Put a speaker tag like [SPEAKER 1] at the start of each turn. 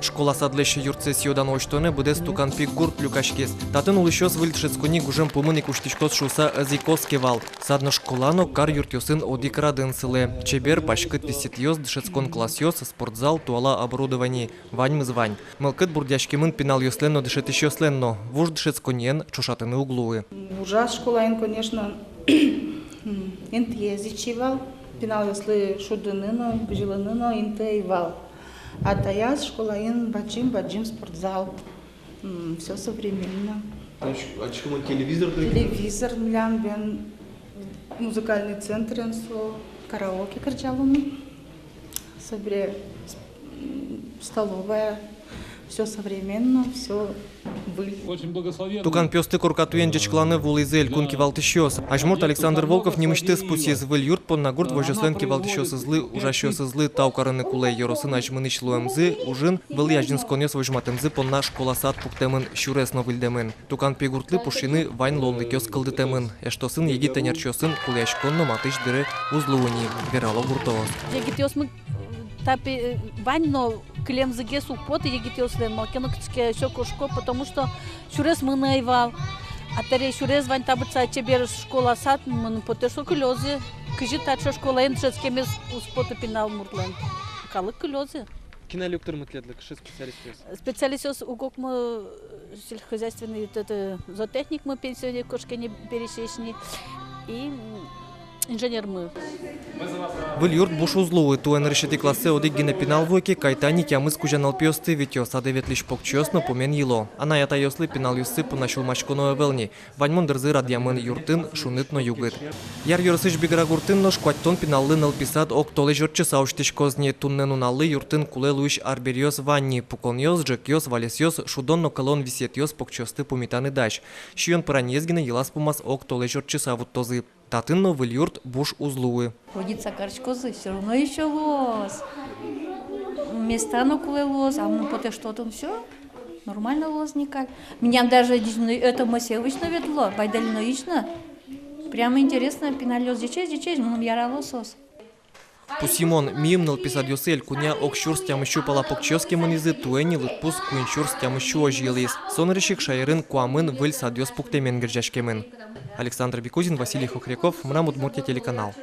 [SPEAKER 1] Школа садлеще юртсесиодан оштоне буде стукан пик гурт люкашкес. Татын улышос выльтшецкони гужем пумыни куштишкос шуса азикоске вал. Садно школано кар юртёсын одик радын сыле. Чебер пашкыт висетьёс дышецкон классёс, спортзал, туала оборудований. Ваньмыз вань. Мылкыт бурдяшкемын пенал ёсленно дышет еще сленно. Вуж дышецконен чушатыны углуы.
[SPEAKER 2] Ужас школа, конечно, инт езичивал. Пенал ёслы шудыныно, бжилыныно, инт ивал. А таяз школа ин баджим спортзал. Все современно.
[SPEAKER 1] А чему телевизор?
[SPEAKER 2] Телевизор, млям, бен, музыкальный центр, караоке кричалами. Собре столовая. Все современно, все были.
[SPEAKER 3] Очень благословенно.
[SPEAKER 1] Тукан пёсты куркатуен дечкланы вулызель кунки валтышёс. Ажмурт Александр Волков не мечты спусез выль юрт пон на гурт вожесленки валтышёс излы, ужащёс излы таукарыны кулей йоросын ажмыныч луэмзы, ужин был яждин сконёс вожматымзы пон на школасат пуктемын щурес новыльдемын. Тукан пегуртлы пушины вайн лонлыкёс кылдытемын. Эштосын еги тенерчёсын кулешконно матыш дыры узлуыни. Верало гуртоос.
[SPEAKER 4] Тапи ванно клемзыге сукпот и егитёслен малкенокцке шокошко, потому что шурес мы наивал. А тере шурес вань табыца чебер школа сад мы потешо клёзе. Кыжи тачо школа эншецке мес успота пинал муртлен. Калы клёзе.
[SPEAKER 1] Кинолюктор мытледлык, что специалист?
[SPEAKER 4] Специалист угок мы сельскохозяйственный зоотехник мы пенсионер кошки не пересечни и инженер мы.
[SPEAKER 1] Выль юрт буш узлуы, туэн решети классе одик гине пинал войки, кайтани кямыз кужанал пёсты витё, садевет лишь покчёсно помен ело. Ана ята ёслы пинал юсы пунашул мачконо велни. Ваньмон дырзы радьямын юртын шунытно югыт. Яр юрсыш бигра гуртынно шкваттон пиналлы нылписат ок толы жёрчы сауштишкозне туннен уналлы юртын куле луиш арберьёс ванни, пуконьёс, джекьёс, валесьёс, шудонно колон висетьёс покчёсты пумитаны даш. Шион паранезгине елас пумас ок толы жёрчы савуттозы. Татынно выль юрт буш узлуы.
[SPEAKER 5] Водится карчкозы, все равно еще лоз. Места на куле лоз, а мы поте что там все нормально лозника. Меня даже это масевочно ветло, байдальноично. Прямо интересно, пиналёс дичей, но я лосос.
[SPEAKER 1] Пусимон мимнал писад юсель куня окшур стямыщу пала покчёске манизы туэни лытпус куинчур стямыщу ожилис. Сонрышик шайрын куамын выль садёс пуктемен гржашкемын. Александр Бекузин, Василий Хохряков, Мрамут Муртия телеканал.